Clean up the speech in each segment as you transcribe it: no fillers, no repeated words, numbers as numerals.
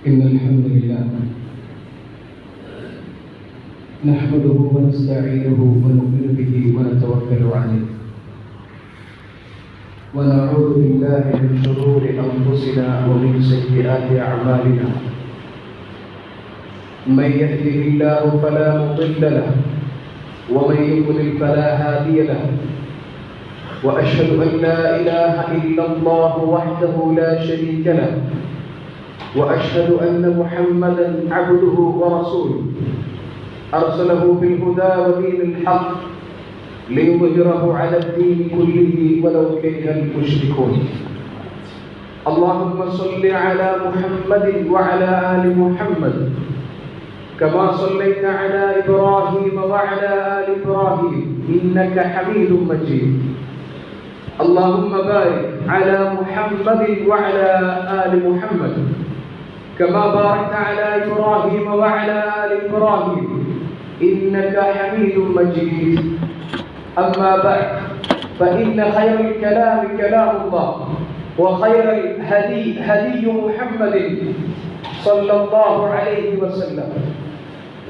إن الحمد لله نحمده ونستعينه ونؤمن به ونتوكل عليه ونعوذ بالله من شرور أنفسنا ومن سيئات أعمالنا. من يهده الله فلا مضل له ومن يضلل فلا هادي له. وأشهد أن لا إله إلا الله وحده لا شريك له وأشهد أن محمدًا عبده ورسوله أرسله بالهدى ودين الحق ليظهره على الدين كله ولو كره المشركون. اللهم صل على محمد وعلى آل محمد كما صليت على إبراهيم وعلى آل إبراهيم إنك حميد مجيد. اللهم بارك على محمد وعلى آل محمد كما باركت على إبراهيم وعلى آل إبراهيم إنك حميد مجيد. أما بعد فإن خير الكلام كلام الله وخير الهدي هدي محمد صلى الله عليه وسلم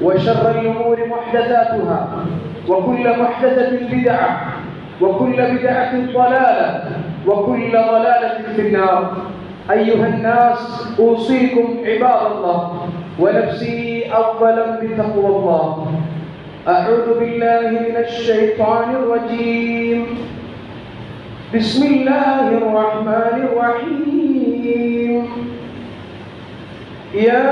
وشر الأمور محدثاتها وكل محدثة بدعة وكل بدعة ضلالة وكل ضلالة في النار. أيها الناس أوصيكم عباد الله ونفسي أولا بتقوى الله. أعوذ بالله من الشيطان الرجيم. بسم الله الرحمن الرحيم. يا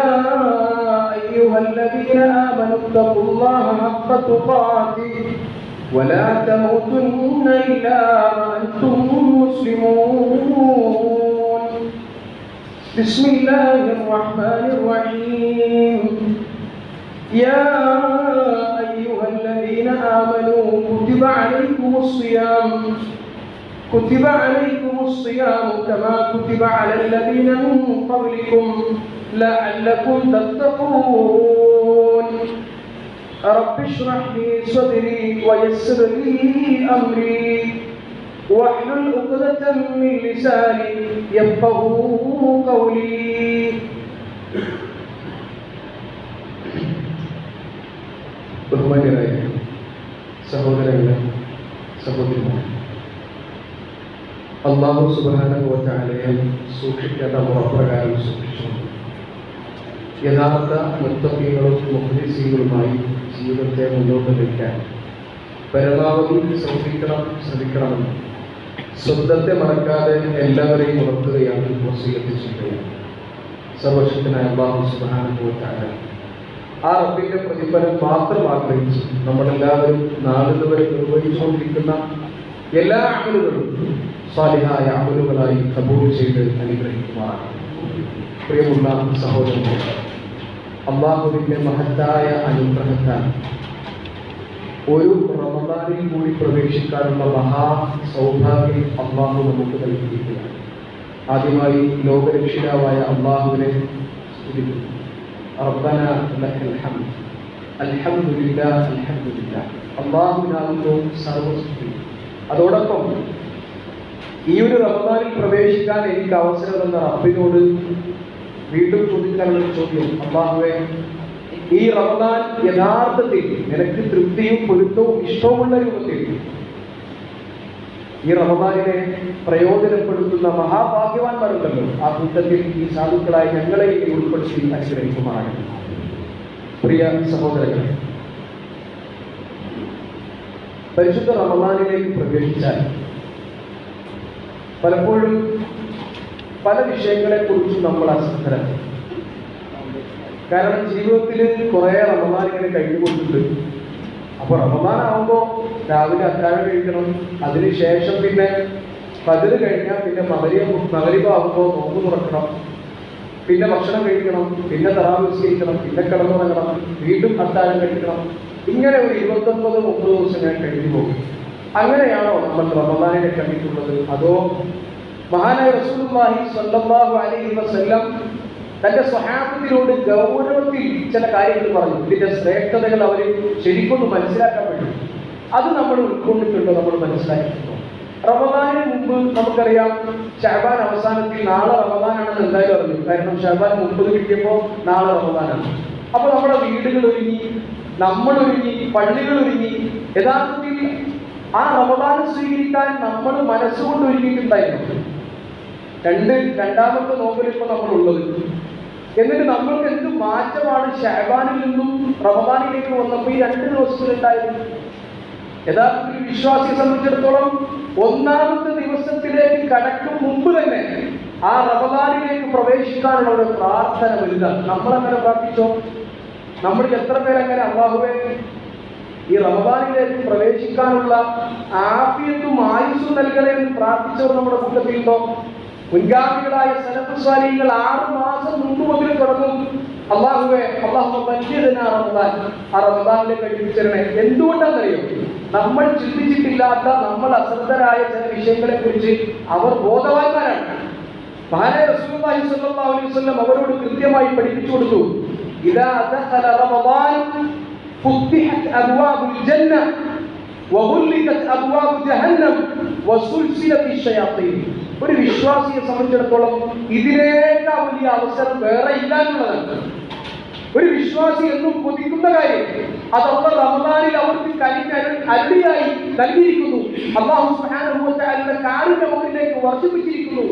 أيها الذين آمنوا اتقوا الله حق تقاته ولا تموتن إلا وأنتم مسلمون. بسم الله الرحمن الرحيم. يا أيها الذين آمنوا كتب عليكم الصيام كما كتب على الذين من قبلكم لعلكم تتقون. رب اشرح لي صدري ويسر لي أمري واحلل عقدة من لساني يفقهوا قولي. ബഹുമാന്യരായ സഹോദരങ്ങളെ, സഹോദരിമാരെ, അല്ലാഹു സുബ്ഹാനഹു വ തആലയെ സൂക്ഷിക്കേണ്ട മുറപ്രകാരം സൂക്ഷിച്ചു യഥാർത്ഥ മുത്തഖീകളും മുഖ്ലിസീങ്ങളുമായി ജീവിതത്തെ മുന്നോട്ട് നയിക്കാൻ പരമാവധി ശ്രമിക്കണമെന്ന് സ്വന്തത്തെ മറക്കാതെ എല്ലാവരെയും ഉണർത്തുകയാണ് വസിയ്യത്ത് ചെയ്യുക. സർവശക്തനായ അല്ലാഹു സുബ്ഹാനഹു വ തആല ആ റബ്ബിന്റെ പ്രതിഫലം മാത്രം ആഗ്രഹിച്ച് നമ്മളെല്ലാവരും നാളുവരെ നിർവഹിച്ചുകൊണ്ടിരിക്കുന്ന എല്ലാ അമലുകളും സാലിഹായ അമലുകളായി കബൂൽ ചെയ്ത് അനുഗ്രഹിക്കുമാറാണ്. പ്രിയമുള്ള സഹോദരന്മാരെ, അല്ലാഹുവിന്റെ മഹത്തായ അനുഗ്രഹത്താൽ ഒരു റമദാനിൽ കൂടി പ്രവേശിക്കാനുള്ള മഹാ സൗഭാഗ്യം അല്ലാഹു നമുക്ക് നൽകിയിരിക്കുകയാണ്. ആദ്യമായി ലോകരക്ഷിതാവായ അല്ലാഹുവിനെ സ്തുതിക്കുന്നു. റബ്ബനാ ലക്കൽ ഹംദ്, അൽഹംദുലില്ലാഹ് അൽഹംദുലില്ലാഹ്. അല്ലാഹുവിനാകുന്നു സർവസ്തുതി. അതോടൊപ്പം ഈ ഒരു റമദാനിൽ പ്രവേശിക്കാൻ എനിക്ക് അവസരം തന്ന റബ്ബിനോട് വീണ്ടും ചോദിക്കാനുള്ള ചോദ്യം, അല്ലാഹുവേ, ഈ റമദാൻ യഥാർത്ഥത്തിൽ നിനക്ക് തൃപ്തിയും പൊരുത്തവും ഇഷ്ടവുമുള്ള രൂപത്തിൽ ഈ റമദാനിനെ പ്രയോജനപ്പെടുത്തുന്ന മഹാഭാഗ്യവാന്മാരുണ്ടല്ലോ, ആ കൂട്ടത്തിൽ ഈ സാധുക്കളായി ഞങ്ങളെ ഉൾപ്പെടുത്തി അനുഗ്രഹിക്കുമാറാണ്. പ്രിയ സഹോദരങ്ങളെ, പരിശുദ്ധ റമദാനിലേക്ക് പ്രവേശിച്ചാൽ പലപ്പോഴും പല വിഷയങ്ങളെ കുറിച്ചും നമ്മൾ അശ്രദ്ധരാണ്. കാരണം ജീവിതത്തിൽ കുറെ റമദാനിങ്ങനെ കഴിഞ്ഞുകൊണ്ടിട്ടുണ്ട്. അപ്പൊ റമദാൻ ആവുമ്പോൾ രാവിലെ അത്താഴം കഴിക്കണം, അതിനുശേഷം പിന്നെ ഫജ്ർ കഴിഞ്ഞാൽ പിന്നെ മഗ്‌രിബാവുമ്പോൾ നോമ്പ് തുറക്കണം, പിന്നെ ഭക്ഷണം കഴിക്കണം, പിന്നെ തറാവീഹ് നിസ്കരിക്കണം, പിന്നെ കിടന്നുറങ്ങണം, വീണ്ടും അത്താഴം കഴിക്കണം. ഇങ്ങനെ ഒരു 29-30 ദിവസം ഞാൻ കഴിഞ്ഞു പോകും. അങ്ങനെയാണോ നമ്മൾ റമദാനിനെ കണ്ടിട്ടുള്ളത്? അതോ മഹാനായ റസൂലുള്ളാഹി സ്വല്ലല്ലാഹു അലൈഹി വസല്ലം തന്റെ സ്വഹാബത്തിനോട് ഗൗരവത്തിൽ ചില കാര്യങ്ങൾ പറഞ്ഞു. ഇതിന്റെ ശ്രേഷ്ഠതകൾ അവർ ശരിക്കൊന്ന് മനസ്സിലാക്കാൻ വേണ്ടി അത് നമ്മൾ ഉൾക്കൊണ്ടിട്ടുണ്ടോ, നമ്മൾ മനസ്സിലാക്കിയിട്ടുണ്ടോ? റമദാനിന് മുമ്പ് നമുക്കറിയാം ഷഅബാൻ അവസാനത്തിൽ നാളെ റമദാനാണെന്ന് എന്തായാലും അറിഞ്ഞു. കാരണം ഷഅബാൻ 30 കിട്ടിയപ്പോൾ നാളെ റമദാനാണ്. അപ്പോൾ നമ്മുടെ വീടുകൾ ഒരുങ്ങി, നമ്മളൊരുങ്ങി, പള്ളികൾ ഒരുങ്ങി. യഥാർത്ഥത്തിൽ ആ റമദാൻ സ്വീകരിക്കാൻ നമ്മൾ മനസ്സുകൊണ്ട് ഒരുങ്ങിയിട്ടുണ്ടായിരുന്നു. രണ്ടാമത്തെ നോമ്പിൽ ഇപ്പോൾ നമ്മളുള്ളത്. എന്നിട്ട് നമ്മൾക്ക് എന്ത് മാറ്റമാണ് ഷഅബാനിൽ നിന്നും റമദാനിലേക്ക് വന്നപ്പോൾ ഈ 2 ദിവസത്തിലുണ്ടായിരുന്നു. യഥാർത്ഥത്തിൽ വിശ്വാസിയെ സംബന്ധിച്ചിടത്തോളം ഒന്നാമത്തെ ദിവസത്തിലേക്ക് കടക്കും മുമ്പ് തന്നെ ആ റമദാനിലേക്ക് പ്രവേശിക്കാനുള്ള ഒരു പ്രാർത്ഥന വലുതാണ്. നമ്മളങ്ങനെ പ്രാർത്ഥിച്ചോ? നമ്മൾ എത്ര പേരങ്ങനെ അല്ലാഹുവേ ഈ റമദാനിലേക്ക് പ്രവേശിക്കാനുള്ള ആഫിയത്തും ആയുസ്സും നൽകണേ എന്ന് പ്രാർത്ഥിച്ചവർ നമ്മുടെ കൂട്ടത്തിലുണ്ടോ? മുൻഗാമികളായ സലഫ് സ്വാലിഹീങ്ങൾ 6 മാസം മുമ്പ് മുതൽ തുടങ്ങും, അല്ലാഹുവേ റമദാൻ, ആ റമദാനിലേക്ക് അടുപ്പിച്ചിരണേ. എന്തുകൊണ്ടാണെന്നറിയോ? നമ്മൾ ചിന്തിച്ചിട്ടില്ലാത്ത, നമ്മൾ അശ്രദ്ധരായ ചില വിഷയങ്ങളെ കുറിച്ച് അവർ ബോധവാന്മാരാണ്. മഹാനായ റസൂലുള്ളാഹി സ്വല്ലല്ലാഹു അലൈഹി വസല്ലം അവരോട് കൃത്യമായി പഠിപ്പിച്ചു കൊടുത്തു, ഇദാ ദഖല റമദാൻ ഫുത്തിഹത് അബ്വാബുൽ ജന്ന വഗുല്ലികത് അബ്വാബു ജഹന്നം വസുൽസിലത്തി ശയാത്തീൻ. ഒരു വിശ്വാസിയെ സംബന്ധിച്ചിടത്തോളം ഇതിനേക്കാൾ വലിയ അവസരം വേറെ ഇല്ല എന്നുള്ളതാണ്. ഒരു വിശ്വാസി എന്നും കൊതിക്കുന്ന കാര്യം അത് റമദാനിൽ അവർക്ക് അരുളിയായി നൽകിയിരിക്കുന്നു. അല്ലാഹു സുബ്ഹാനഹു വ തആലയുടെ കാരുണ്യം അവരിലേക്ക് വർഷിപ്പിച്ചിരിക്കുന്നു.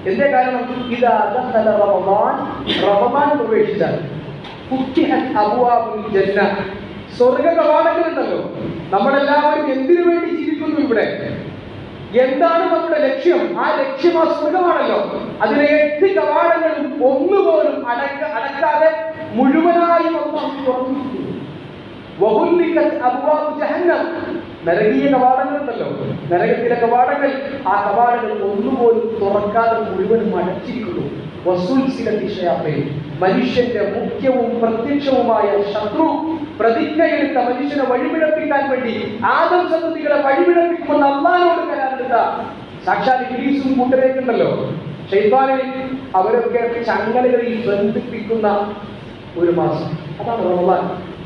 എന്തേ കാരണം? ഇദാ ദഖല റമദാൻ പ്രവേശിച്ചാൽ ഫുത്തിഹത് അബ്വാബുൽ ജന്ന, സ്വർഗ്ഗ കവാടങ്ങളുണ്ടല്ലോ. നമ്മളെല്ലാവരും എന്തിനു വേണ്ടി ജീവിക്കുന്നു? ഇവിടെ എന്താണ് നമ്മുടെ ലക്ഷ്യം? ആ ലക്ഷ്യം ആ സ്വർഗമാണല്ലോ. അതിലെ 8 കവാടങ്ങളും ഒന്നുപോലും അടക്കാതെ മുഴുവനായും അല്ലാഹു തുറന്നിരിക്കുന്നു. വഹുല്ലികത് അബ്വാബു ജഹന്നം, നരകീയ കവാടങ്ങളുണ്ടല്ലോ, നരകത്തിലെ കവാടങ്ങൾ, ആ കവാടങ്ങൾ ഒന്നുപോലും തുറക്കാതെ മുഴുവനും അടച്ചിരിക്കുന്നു. വസുൽസിലത്തി ശയാത്തീൻ, മനുഷ്യന്റെ മുഖ്യവും പ്രത്യക്ഷവുമായ ശത്രു പ്രതിജ്ഞയെടുത്ത മനുഷ്യനെ വഴിപിഴപ്പിക്കാൻ വേണ്ടി ആദം സന്തതികളെ വഴിപിഴപ്പിക്കുമെന്ന് അല്ലാഹുവോട് കരാറെടുത്ത സാക്ഷാൽ ഇബ്ലീസും കൂട്ടരേക്കുണ്ടല്ലോ, ശൈത്താനെ, അവരൊക്കെ ചങ്ങലകളിൽ ബന്ധിപ്പിക്കുന്ന ഒരു മാസം, അതാണ് റമദാൻ.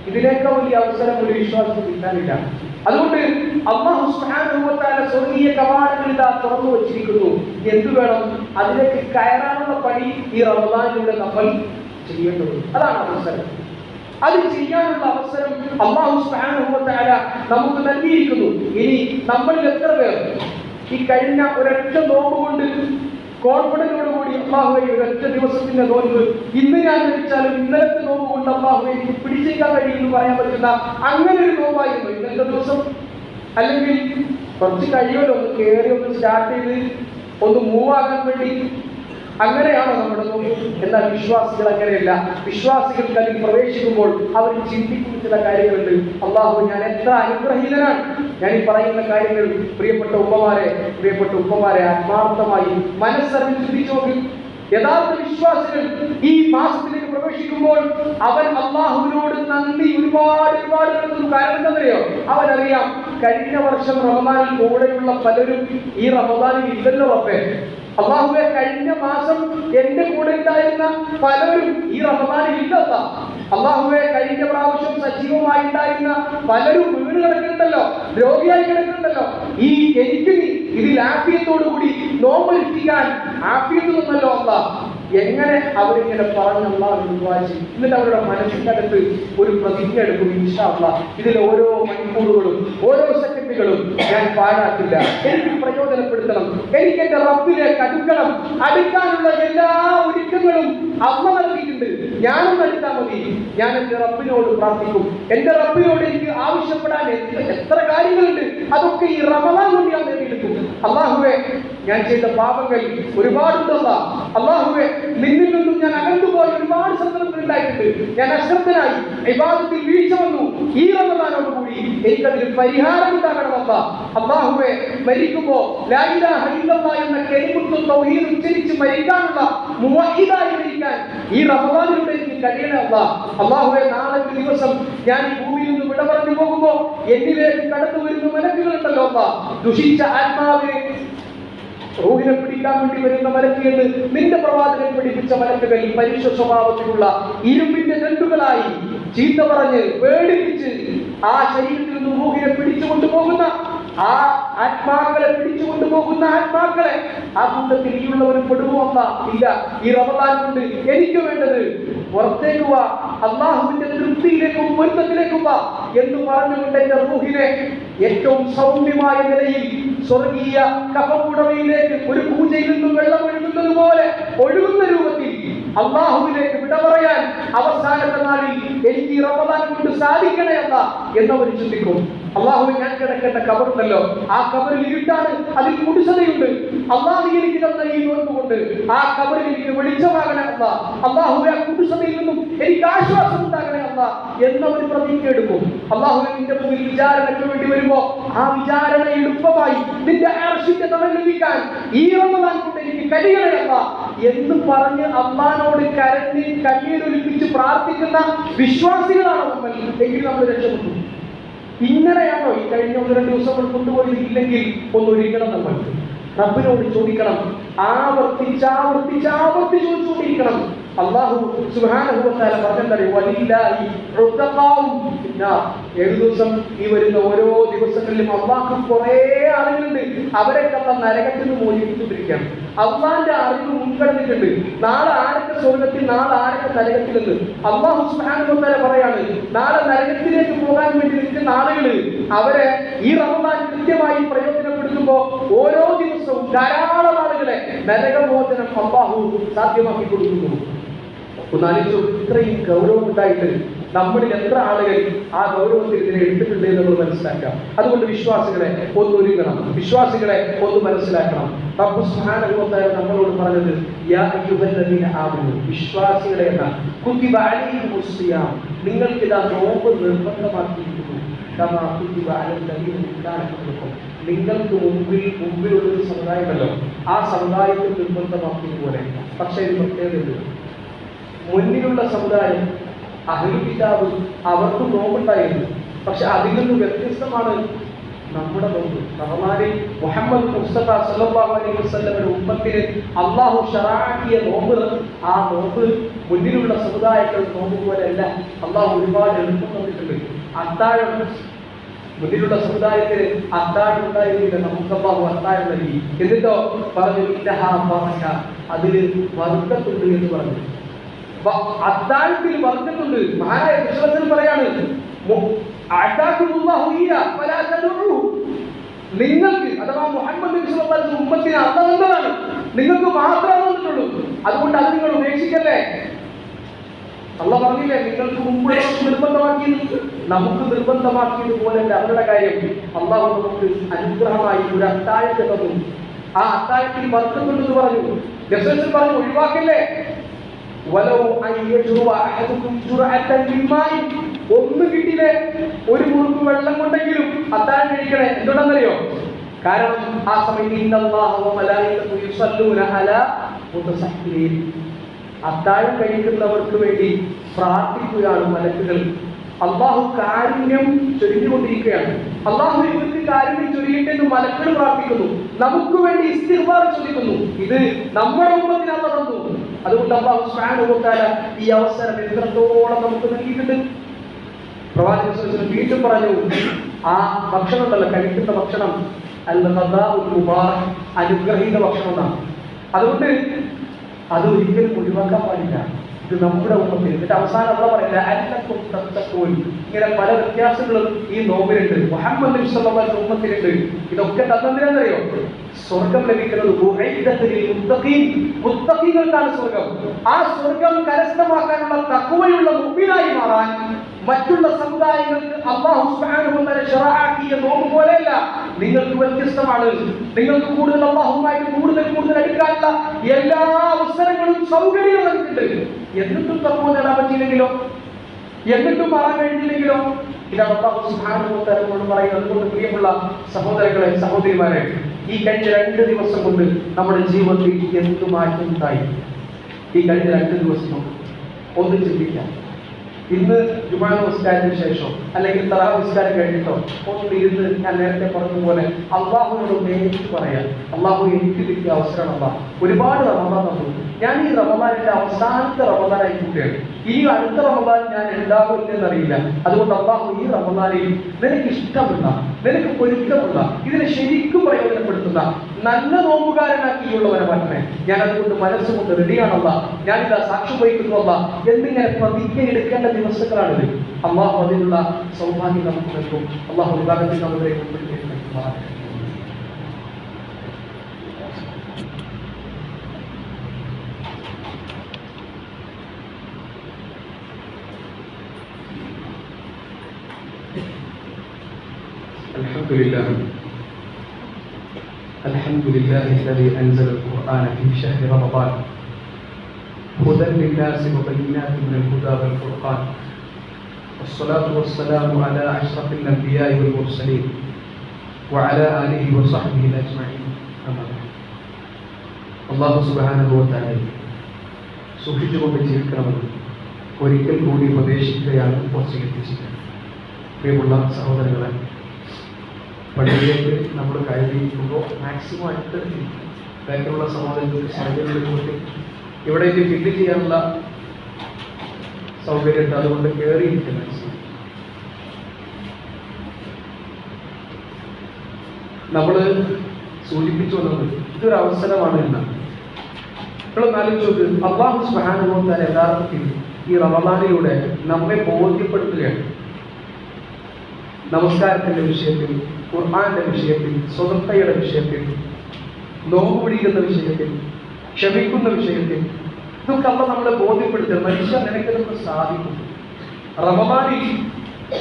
ഇതിനേക്കാൾ വലിയ അവസരം ഒരു വിശ്വാസത്തിൽ കിട്ടാനില്ല. അതുകൊണ്ട് അല്ലാഹു സുബ്ഹാനഹു വ തആല സ്വർഗ്ഗീയ കവാടങ്ങൾ ഇതാ തുറന്നു വച്ചിരിക്കുന്നു. എന്തു വേണം? അതിലേക്ക് കയറാനുള്ള പണി ഈ റമദാനിലൂടെ നമ്മൾ ചെയ്യേണ്ടത്. അതാണ് അവസരം. അത് ചെയ്യാനുള്ള അവസരം അല്ലാഹു സുബ്ഹാനഹു വ തആല നമുക്ക് നൽകിയിരിക്കുന്നു. ഇനി നമ്മളിൽ എത്ര പേർ ഈ കഴിഞ്ഞ ഒരൊറ്റ നോമ്പ് കൊണ്ട് കോൺഫിഡൻറ്റോടുകൂടി അല്ലാഹുവേ ഒരൊറ്റ ദിവസത്തിന്റെ നോമ്പ് ഇന്ന് ഞാൻ കഴിച്ചാലും ഇന്നലത്തെ നോമ്പ് കൊണ്ട് അല്ലാഹുവേ എനിക്ക് പിടിച്ചേക്കാൻ കഴിയുമെന്ന് പറയാൻ പറ്റുന്ന അങ്ങനെ ഒരു നോമ്പായിരുന്നു ഇന്നത്തെ ദിവസം? അല്ലെങ്കിൽ കുറച്ച് കഴിയുമല്ലോ ഒന്ന് കയറി ഒന്ന് സ്റ്റാർട്ട് ചെയ്ത് ഒന്ന് മൂവ് ആകാൻ വേണ്ടി, അങ്ങനെയാണോ നമ്മുടെ നോമ്പ്? എന്നാൽ വിശ്വാസികൾ അങ്ങനെയല്ല. വിശ്വാസികൾക്ക് അതിൽ പ്രവേശിക്കുമ്പോൾ അവർ ചിന്തിക്കുന്ന ചില കാര്യങ്ങളുണ്ട്. അല്ലാഹു, ഞാൻ എത്ര അനുഗ്രഹീതനാണ്. ഞാൻ ഈ പറയുന്ന കാര്യങ്ങൾ പ്രിയപ്പെട്ട ഉപ്പമാരെ ആത്മാർത്ഥമായി മനസ്സറിഞ്ഞ് ചിന്തിച്ചു നോക്ക്. യഥാർത്ഥ വിശ്വാസികൾ ഈ മാസത്തിലേക്ക് പ്രവേശിക്കുമ്പോൾ അവൻ അല്ലാഹുവിനോട് നന്ദി ഒരുപാട് നടത്തുന്നു. കാരണം എന്താണെന്നറിയോ? അവനറിയാം കഴിഞ്ഞ വർഷം റമദാനിൽ കൂടെയുള്ള പലരും ഈ റമദാനിൽ ഇല്ലല്ലോ റബ്ബേ. അല്ലാഹുവേ, കഴിഞ്ഞ മാസം എന്റെ കൂടെ ഉണ്ടായിരുന്ന പലരും ഈ റമദാനിൽ ഇല്ലല്ല. അല്ലാഹുവേ, കഴിഞ്ഞ പ്രാവശ്യം സജീവമായി ഉണ്ടായിരുന്ന പലരും വീട് കിടക്കുന്നുണ്ടല്ലോ, രോഗിയായി കിടക്കുന്നുണ്ടല്ലോ. എനിക്ക് ഇതിൽ ആഫിയത്തോടുകൂടി നോമ്പനുഷ്ഠിക്കാൻ ആഫിയത്ത് തന്നല്ലോ അല്ലാഹ്. എങ്ങനെ അവരിങ്ങനെ പറഞ്ഞ് അല്ലാഹുവിനോട് ദുആ ചെയ്യും. എന്നിട്ട് അവരുടെ മനസ്സിനകത്ത് ഒരു പ്രതിജ്ഞ എടുക്കും, ഇൻഷാ അല്ലാഹ് ഇതിൽ ഓരോ മണിക്കൂറുകളും ഓരോ സെക്കൻഡുകളും ഞാൻ പാഴാക്കില്ല, എനിക്ക് പ്രയോജനപ്പെടുത്തണം, എനിക്ക് എന്റെ റബ്ബിലേക്ക് അടുക്കാനുള്ള എല്ലാ ഒരുക്കങ്ങളും അമ്മ നൽകിയിട്ടുണ്ട്. ഞാനൊന്ന് അടുത്താൽ മതി. ഞാൻ എന്റെ റബ്ബിനോട് പ്രാർത്ഥിക്കും. എന്റെ റബ്ബിനോട് എനിക്ക് ആവശ്യപ്പെടാൻ എത്ര കാര്യങ്ങളുണ്ട്. അതൊക്കെ ഈ റമദാൻ കൊണ്ട് ഞാൻ നേടിയെടുക്കും. അല്ലാഹുവേ, ഞാൻ ചെയ്ത പാപങ്ങൾ ഒരുപാടുണ്ടല്ല. അല്ലാഹുവേ, നിന്നിൽ നിന്നും ഞാൻ അകന്നുപോയ ഒരുപാട് സന്ദർഭങ്ങൾ ഉണ്ടായിട്ടുണ്ട്. ഞാൻ അശ്രദ്ധനായി, ഇബാദത്തിൽ വീഴ്ച വന്നു. ഈ റമദാനോടുകൂടി എനിക്കതിന് പരിഹാരം ഉണ്ടാകണമല്ല. അല്ലാഹുവേ, മരിക്കുമ്പോ ലാ ഇലാഹ ഇല്ലല്ലാഹ് എന്ന കലിമത്തുൽ തൗഹീദ് ഉച്ചരിച്ച് മരിക്കാനുള്ള മുവഹിദായി മരിക്കാൻ ഈ റമദാനിലൂടെ എനിക്ക് കഴിയണമല്ല. അല്ലാഹുവേ, നാളെ ഒരു ദിവസം ഞാൻ ഈ ഭൂമിയിൽ നിന്ന് വിട പറഞ്ഞു പോകുമ്പോ എന്നിലേക്ക് കടന്നു വരുന്ന മലക്കുകളുണ്ടല്ലോ അല്ലാഹ്, ദുഷിച്ച ആത്മാവിനെ റൂഹിനെ പിടിക്കാൻ വേണ്ടി വരുന്ന മലക്ക് എന്ന് നിന്റെ പ്രവാചകൻ പഠിപ്പിച്ച മലക്കുകൾ മനുഷ്യ സ്വഭാവത്തിലുള്ള ഇരുമ്പിന്റെ ദണ്ടുകളായി ചീത്ത പറഞ്ഞ് പേടിപ്പിച്ച് ആ ശരീരത്തിൽ നിന്ന് റൂഹിനെ പിടിച്ചു കൊണ്ടുപോകുന്ന ആ ആത്മാക്കളെ പിടിച്ചു കൊണ്ടുപോകുന്ന ആത്മാക്കളെ ആ കൂട്ടത്തിൽ ഈ ഉള്ളവരും പെടുമോ? ഇല്ല. ഈ റമദാൻ കൊണ്ട് എനിക്ക് വേണ്ടത് പുറത്തേക്ക് വാ, അള്ളാഹുവിന്റെ തൃപ്തിയിലേക്കും പൊരുത്തത്തിലേക്കും വാ എന്ന് പറഞ്ഞുകൊണ്ട് എന്റെ റൂഹിനെ ഏറ്റവും സൗമ്യമായ നിലയിൽ സ്വർഗീയ കഫകുടമയിലേക്ക് ഒരു പൂജയിൽ നിന്നും വെള്ളം ഒഴുകുന്നത് പോലെ ഒഴുകുന്ന രൂപത്തിൽ അള്ളാഹുവിലേക്ക് വിട പറയാൻ അവസാനത്തെ നാളിൽ എനിക്ക് റമദാൻ കൊണ്ട് സാധിക്കണേ എന്നവർ ചിന്തിക്കും. അള്ളാഹു, ഞാൻ കിടക്കേണ്ട കബറുണ്ടല്ലോ, ആ കബറിൽ ഇരുട്ടാണ്, അതിൽ കുടിശ്ശതയുണ്ട്. അള്ളാഹു എനിക്ക് തന്ന ഈ നോമ്പുകൊണ്ട് ആ കബറിൽ എനിക്ക് വെളിച്ചമാകണേ അല്ല, അള്ളാഹുവെ ആ കുടിശ്ശതയിൽ നിന്നും എനിക്ക് ആശ്വാസം ഉണ്ടാകണേ അല്ല എന്നവർ പ്രതിജ്ഞ എടുക്കും. അള്ളാഹുവിന്റെ മുമ്പിൽ വിചാരണയ്ക്ക് വേണ്ടി വരുമ്പോ ആ വിചാരണ എളുപ്പമായി നിന്റെ അർശിന്റെ തണൽ ലഭിക്കാൻ ഈ റമദാൻ കൊണ്ട് എനിക്ക് കഴിയണേ അല്ല എന്ന് പറഞ്ഞ് അള്ളാഹിനോട് കരഞ്ഞ് കണ്ണീരൊലിപ്പിച്ച് പ്രാർത്ഥിക്കുന്ന വിശ്വാസികളാണ് നമ്മൾ. എങ്കിൽ നമ്മൾ രക്ഷപ്പെട്ടു. ഇങ്ങനെയാണോ ഈ കഴിഞ്ഞ 1-2 ദിവസം കൊണ്ടുപോയില്ലെങ്കിൽ ഒന്നൊരിക്കണം നമ്മൾ റബ്ബിനോട് ചോദിക്കണം. ആവർത്തിച്ച് ചോദിച്ചുകൊണ്ടിരിക്കണം. അല്ലാഹു സുബ്ഹാനഹു വ തആല പറഞ്ഞിട്ടുണ്ട്, വലില്ലാഹി ഉത്തഖാഉ ഫിന്നാർ. 7 ദിവസം ഈ വരുന്ന ഓരോ ദിവസങ്ങളിലും അല്ലാഹു കുറേ ആളുകളുണ്ട്, അവരൊക്കെ നരകത്തിൽ നിന്ന് മോചിപ്പിച്ചുകൊണ്ടിരിക്കുകയാണ്. അള്ളാന്റെ അറിവ് മുൻകടന്നിട്ടുണ്ട്. നാളെ ആരൊക്കെ സ്വർഗത്തിൽ, നാളെ ആരൊക്കെ നരകത്തിൽ എന്ന് അല്ലാഹു സുബ്ഹാനഹു വ തആല പറയാണ്. നാളെ നരകത്തിലേക്ക് പോകാൻ വേണ്ടി നിൽക്കുന്ന ആളുകള് അവരെ ഈ റമദാൻ കൃത്യമായി പ്രയോജനപ്പെടുത്തുമ്പോ ഓരോ ദിവസവും ധാരാളം ആളുകളെ നരകമോചനം അല്ലാഹു സാധ്യമാക്കി കൊടുക്കുന്നു. ഒന്നാലോചിച്ചു, ഇത്രയും ഗൗരവം ഉണ്ടായിട്ട് നമ്മളിൽ എത്ര ആളുകൾ ആ ഗൗരവത്തിൽ ഇതിനെ എടുത്തിട്ടുണ്ട് എന്നുള്ളത് മനസ്സിലാക്കാം. അതുകൊണ്ട് വിശ്വാസികളെ ഒന്നൊരുങ്ങണം, വിശ്വാസികളെ ഒന്ന് മനസ്സിലാക്കണം. റബ്ബ് സുബ്ഹാനഹു വ തആല നമ്മളോട് പറഞ്ഞത് യാ അയ്യുഹല്ലദീന ആമനൂ, വിശ്വാസികളെ എന്നാണ്. കുതിബ അലൈഹിമുസ് സിയാം, നിങ്ങൾക്ക് ഇതാ നോമ്പ് നിർബന്ധമാക്കിയിരിക്കുന്നു. കമാ കുതിബ അലല്ലദീന മിൻ ഖബലിക്കും, നിങ്ങൾക്ക് മുമ്പിലുള്ളൊരു സമുദായമല്ലോ, ആ സമുദായത്തിൽ നിർബന്ധമാക്കിയതുപോലെ. പക്ഷേ ഇത് പ്രത്യേകതയുണ്ട്. മുന്നിലുള്ള സമുദായം അഹ്ലുൽ കിതാബ്, അവർക്ക് നോമ്പുണ്ടായിരുന്നു. പക്ഷെ അതിൽ നിന്ന് വ്യത്യസ്തമാണ് നമ്മുടെ നോമ്പ്. റമദാനിൽ മുഹമ്മദ് മുസ്തഫ സല്ലല്ലാഹു അലൈഹി വസല്ലമയുടെ ഉമ്മത്തിന് അല്ലാഹു ശറഅക്കിയ നോമ്പ്, ആ നോമ്പ് മുന്നിലുള്ള സമുദായങ്ങൾ നോമ്പ് പോലെയല്ല. അല്ലാഹു ഒരുപാട് എളുപ്പം തന്നിട്ടുണ്ട്. അത്താഴം മുന്നിലുള്ള സമുദായത്തിന് അത്താഴം ഉണ്ടായിരുന്നില്ല, നമുക്ക് അല്ലാഹു അത്താഴം നൽകി. എന്നിട്ടോ പറഞ്ഞു ഇന്നഹാ ബറക, അതിൽ ബർക്കത്തുണ്ട് എന്ന് പറഞ്ഞു. അത്താഴത്തിൽ ബർക്കത്തുണ്ട്. മഹാനായ കൃഷ്ണൻ പറയാണ്, നിങ്ങൾക്ക് അഥവാ മുഹമ്മദ് നബി സ്വല്ലല്ലാഹു അലൈഹി വസല്ലം ഉമ്മത്തിന് അല്ലാഹു തന്നതാണ്, നിങ്ങൾക്ക് മാത്രമേ തന്നിട്ടുള്ളൂ. അതുകൊണ്ട് അത് നിങ്ങൾ ഉപേക്ഷിക്കല്ലേ. അല്ലാഹു പറഞ്ഞില്ലേ, നിങ്ങൾക്ക് മുമ്പ് നിർബന്ധമാക്കിയത് നമുക്ക് നിർബന്ധമാക്കിയതുപോലല്ല അവരുടെ കാര്യം. അല്ലാഹു നമുക്ക് അനുഗ്രഹമായി ഒരു അത്താഴത്തെ തന്നു. ആ അത്താഴത്തിൽ ബർക്കത്തുണ്ടെന്ന് പറഞ്ഞു. ജസസ് പറഞ്ഞു, ഒഴിവാക്കല്ലേ. ഒന്ന് കിട്ടിയില്ലേ, ഒരു മുറുക്ക് വെള്ളം കൊണ്ടെങ്കിലും അത്താഴം കഴിക്കണേ. എന്തുകൊണ്ടെന്നറിയോ? കാരണം ആ സമയത്ത് അത്താഴം കഴിക്കുന്നവർക്ക് വേണ്ടി പ്രാർത്ഥിക്കുകയാണ് മലക്കുകൾ. അള്ളാഹു കാരുണ്യം ചൊരിഞ്ഞുകൊണ്ടിരിക്കുകയാണ്. അള്ളാഹു ഇവർക്ക് കാരുണ്യം ചൊരിയട്ടെ എന്ന് മലക്കുകൾ പ്രാർത്ഥിക്കുന്നു, നമുക്ക് വേണ്ടി ഇസ്തിഗ്ഫാർ ചൊല്ലിക്കുന്നു. ഇത് നമ്മുടെ ഉമ്മത്തിന് അല്ലാഹു തന്നു. അതുകൊണ്ട് അല്ലാഹു സുബ്ഹാനഹു വ തആല ഈ അവസരം എത്രത്തോളം നമുക്ക് നൽകിയിട്ടുണ്ട്. പ്രവാചകൻ വീണ്ടും പറഞ്ഞു, ആ ഭക്ഷണം ഉണ്ടല്ലോ, കഴിക്കുന്ന ഭക്ഷണം അൽ-ഖദാഉൽ മുബാറക്, അനുഗ്രഹീത ഭക്ഷണമാണ്. അതുകൊണ്ട് അത് ഒരിക്കലും ഒഴിവാക്കാൻ പാടില്ല. ഇത് നമ്മുടെ ഉമ്മത്തിൽ. എന്നിട്ട് അവസാനം അല്ലാഹു പറയില്ല അന്നക്കും തത്തഖൂൻ, ഇങ്ങനെ പല വ്യത്യാസങ്ങളും ഈ നോമ്പിലുണ്ട്. മുഹമ്മദ് നബി സ്വല്ലല്ലാഹു അലൈഹി വസല്ലം ഉമ്മത്തിലുണ്ട്. ഇതൊക്കെ തന്നെന്തിനാണെന്നറിയോ? സ്വർഗം ലഭിക്കുന്നത് മുത്തഖീകൾക്കാണ് സ്വർഗം. ആ സ്വർഗം കരസ്ഥമാക്കാനുള്ള തഖ്വയുള്ള മുഅ്മിനായി മാറാൻ മറ്റുള്ള സമുദായങ്ങൾക്ക് അല്ലാഹു സുബ്ഹാനഹു വ തആല ശറഅക്കിയ നോമ്പ് പോലെയല്ല. നിങ്ങൾക്ക് വ്യത്യസ്തമാണ്. നിങ്ങൾക്ക് കൂടുതൽ അല്ലാഹുവുമായിട്ട് കൂടുതൽ അടുക്കാനുള്ള എല്ലാ അവസരങ്ങളും സൗകര്യങ്ങളും നൽകിയിട്ടുണ്ട്. എന്നിട്ടും തഖ്വ നേടാൻ പറ്റിയില്ലെങ്കിലോ, എന്നിട്ടും മാറാൻ കഴിഞ്ഞില്ലെങ്കിലോ? ഇതാണ് അല്ലാഹു സുബ്ഹാനഹു വ തആല പറയുന്നത്. അതുകൊണ്ട് പ്രിയമുള്ള സഹോദരങ്ങളെ, സഹോദരിമാരെ, ഈ കഴിഞ്ഞ 2 ദിവസം കൊണ്ട് നമ്മുടെ ജീവിതത്തിൽ എന്ത് മാറ്റം ഉണ്ടായി? ഈ കഴിഞ്ഞ 2 ദിവസം ഒന്ന് ചിന്തിക്കാം. ഇന്ന് ജുമാ നമസ്കാരത്തിന് ശേഷം അല്ലെങ്കിൽ തറാവീഹ് നിസ്കാരം കഴിഞ്ഞിട്ടോ ഒന്ന് ഇരുന്ന് ഞാൻ നേരത്തെ പറഞ്ഞതുപോലെ അള്ളാഹുവിനോട് നേരിട്ട് പറയാം, അള്ളാഹു എനിക്ക് കിട്ടിയ അവസരമല്ല, ഒരുപാട് റമദാൻ തന്നു, ഞാൻ ഈ റമദാനിന്റെ അവസാനത്തെ റമദാനായി കൂട്ടുകയാണ്. ഈ അടുത്ത റമദാൻ ഞാൻ ഉണ്ടാവില്ലെന്ന് അറിയില്ല. അതുകൊണ്ട് അല്ലാഹു ഈ റമദാനിൽ നിനക്ക് ഇഷ്ടമുള്ള, നിനക്ക് പൊരുത്തമുള്ള, ഇതിനെ ശരിക്കും പ്രയോജനപ്പെടുത്തുന്ന നല്ല നോമ്പുകാരനാക്കിയുള്ളവരെ മാറ്റണേ. ഞാൻ അതുകൊണ്ട് മനസ്സുകൊണ്ട് റെഡിയാണല്ല, ഞാനിതാ സാക്ഷ്യം വഹിക്കുന്നുവല്ല എന്നിങ്ങനെ പ്രതിജ്ഞ എടുക്കേണ്ട ദിവസങ്ങളാണിത്. അള്ളാഹു അതിനുള്ള സൗഭാഗ്യം നമുക്ക് നൽകും. അള്ളാഹു വിഭാഗത്തിൽ നമ്മളെ ഉൾപ്പെടുത്തിയിരിക്കുന്നു. الحمد لله الذي أنزل القرآن في شهر رمضان هدى للناس وبينات من الهدى والفرقان والصلاة والسلام على أشرف الأنبياء والمرسلين وعلى آله وصحبه أجمعين أما بعد. الله سبحانه وتعالى സൂക്ഷിച്ചുകൊണ്ട് ജീവിക്കണമെന്ന് ഒരിക്കൽ കൂടി ഉപദേശിക്കുകയാണ് വസിയത്ത്. പ്രിയമുള്ള സഹോദരങ്ങളെ, പള്ളിയിലേക്ക് നമ്മൾ കയറിയിരിക്കുമ്പോൾ മാക്സിമം അടുത്ത് ബാക്കിലുള്ള സഹോദരങ്ങൾക്ക് സൗകര്യങ്ങളിൽ പോയിട്ട് ഇവിടേക്ക് ഫില്ല് ചെയ്യാനുള്ള സൗകര്യമുണ്ട്. അതുകൊണ്ട് കയറിയിരിക്കുക മാക്സിമം. നമ്മൾ സൂചിപ്പിച്ചു വന്നത് ഇതൊരു അവസരമാണ് എന്നാണ്. നിങ്ങൾ ആലോചിച്ച് നോക്ക്, അല്ലാഹു സുബ്ഹാനഹു വ തആല യഥാർത്ഥത്തിൽ ഈ റമദാനിലൂടെ നമ്മെ ബോധ്യപ്പെടുത്തുകയാണ്. നമസ്കാരത്തിന്റെ വിഷയത്തിൽ, ഖുർആന്റെ വിഷയത്തിൽ, സ്വതന്ത്രയുടെ വിഷയത്തിൽ, നോമ്പ് പിടിക്കുന്ന വിഷയത്തിൽ, ക്ഷമിക്കുന്ന വിഷയത്തിൽ, ഇതൊക്കെ അല്ല നമ്മളെ ബോധ്യപ്പെടുത്തുക. മനുഷ്യ നിനക്ക് സാധിക്കും. റമദാനിൽ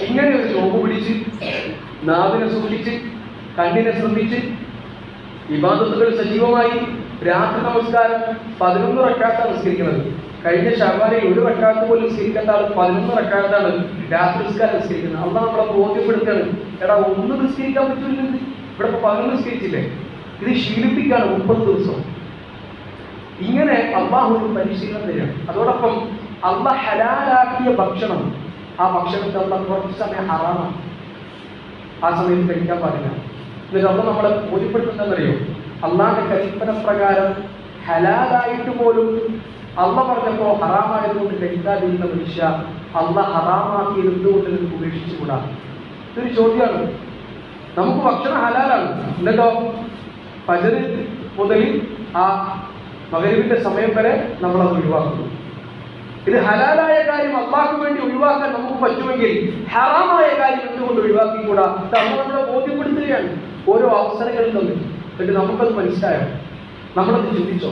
ഇങ്ങനെ ഒരു നോമ്പ് പിടിച്ച്, നാവിനെ സൂക്ഷിച്ച്, കണ്ണിനെ ശ്രദ്ധിച്ച്, ഇബാദത്തുകൾ സജീവമായി, രാത്രി നമസ്കാരം 11 റക്അത്താണ് നിസ്കരിക്കുന്നത്. കഴിഞ്ഞ ശഅബാനിൽ 1 റക്അത്ത് പോലും നിസ്കരിക്കേണ്ട ആൾ 11 റക്അത്താണ് രാത്രി നിസ്കാരം നിസ്കരിക്കുന്നത്. അള്ളാഹ് നമ്മളെ ബോധ്യപ്പെടുത്തുകയാണ്, എടാ ഒന്ന് നിസ്കരിക്കാൻ പറ്റില്ല, ഇവിടെ 11 നിസ്കരിച്ചില്ലേ, ഇത് ശീലിപ്പിക്കാണ് 30 ദിവസം. ഇങ്ങനെ അള്ളാഹു ഒരു പരിശീലനം തരികയാണ്. അതോടൊപ്പം അള്ളാഹ് ഹലാലാക്കിയ ഭക്ഷണം, ആ ഭക്ഷണത്തെ അള്ളാഹ് കുറച്ച് സമയം ഹറാമാണ്, ആ സമയത്ത് കഴിക്കാൻ പാടില്ല. എന്നിട്ട് അള്ളാഹ് നമ്മളെ ബോധ്യപ്പെടുത്തുന്നതെന്നറിയോ, അള്ളാഹിന്റെ കൽപ്പന പ്രകാരം ഹലാലായിട്ട് പോലും അള്ളാഹ് പറഞ്ഞപ്പോൾ ഹറാമായതുകൊണ്ട് കഴിക്കാതിരുന്ന മനുഷ്യ അള്ളാഹ് ഹറാമാക്കിയത് എന്തുകൊണ്ട് നിങ്ങൾക്ക് ഉപേക്ഷിച്ചുകൂടാ? ഇതൊരു ചോദ്യമാണ്. നമുക്ക് ഭക്ഷണം ഹലാലാണ്, എന്നിട്ടോ ഫജ്ർ മുതൽ ആ മഗ്‌രിബിന്റെ സമയം വരെ നമ്മളത് ഒഴിവാക്കുന്നു. ഇത് ഹലാലായ കാര്യം അള്ളാഹ്ക്ക് വേണ്ടി ഒഴിവാക്കാൻ നമുക്ക് പറ്റുമെങ്കിൽ ഹറാമായ കാര്യം എന്തുകൊണ്ട് ഒഴിവാക്കിക്കൂടാ? നമ്മൾ നമ്മളെ ബോധ്യപ്പെടുത്തുകയാണ് ഓരോ അവസരങ്ങളിൽ തമ്മിൽ. എന്നിട്ട് നമുക്കത് മനസ്സിലായോ? നമ്മളത് ചിന്തിച്ചോ?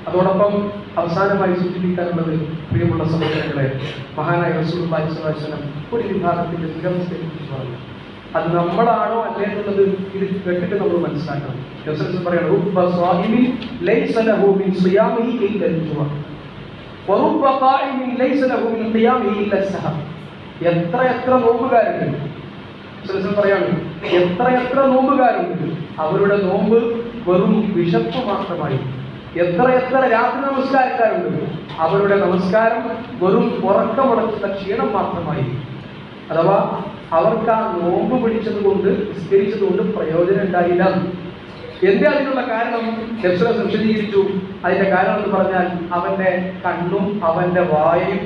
അതോടൊപ്പം അവസാനമായി സൂചിപ്പിക്കാനുള്ളത്, പ്രിയമുള്ള സഹോദരങ്ങളെ, മഹാനായ റസൂലുള്ളാഹി സ്വല്ലല്ലാഹു അലൈഹി വസല്ലം ഒരു വിഭാഗത്തിന്റെ ദുരവസ്ഥയെക്കുറിച്ച് പറഞ്ഞു. അത് നമ്മളാണോ അല്ലേ എന്നുള്ളത് ഇത് കേട്ടിട്ട് നമ്മൾ മനസ്സിലാക്കണം. റസൂൽ പറയുന്നു, റബ്ബ സ്വാഹിബിൻ ലൈസ ലഹു മിൻ സിയാമിഹി ഇല്ല അൽ-ജുമുഅ വറബ്ബ ഖായിമിൻ ലൈസ ലഹു മിൻ ഖിയാമിഹി ഇല്ല അസ്-സഹർ. എത്ര നോമ്പുകാരുണ്ട്, പറയാണ്, എത്ര നോമ്പുകാരുണ്ട്, അവരുടെ നോമ്പ് വെറും വിശപ്പ് മാത്രമായി. എത്ര രാത്രി നമസ്കാരക്കാരുണ്ട്, അവരുടെ നമസ്കാരം വെറും ഉറക്കമുടക്കുന്ന ക്ഷീണം മാത്രമായി. അഥവാ അവർക്ക് ആ നോമ്പ് പിടിച്ചത് കൊണ്ട്, നിസ്കരിച്ചത് കൊണ്ട് പ്രയോജനം ഉണ്ടായില്ല. എന്തേ അതിനുള്ള കാരണം നബി വിശദീകരിച്ചു. അതിന്റെ കാരണം എന്ന് പറഞ്ഞാൽ അവന്റെ കണ്ണും അവന്റെ വായയും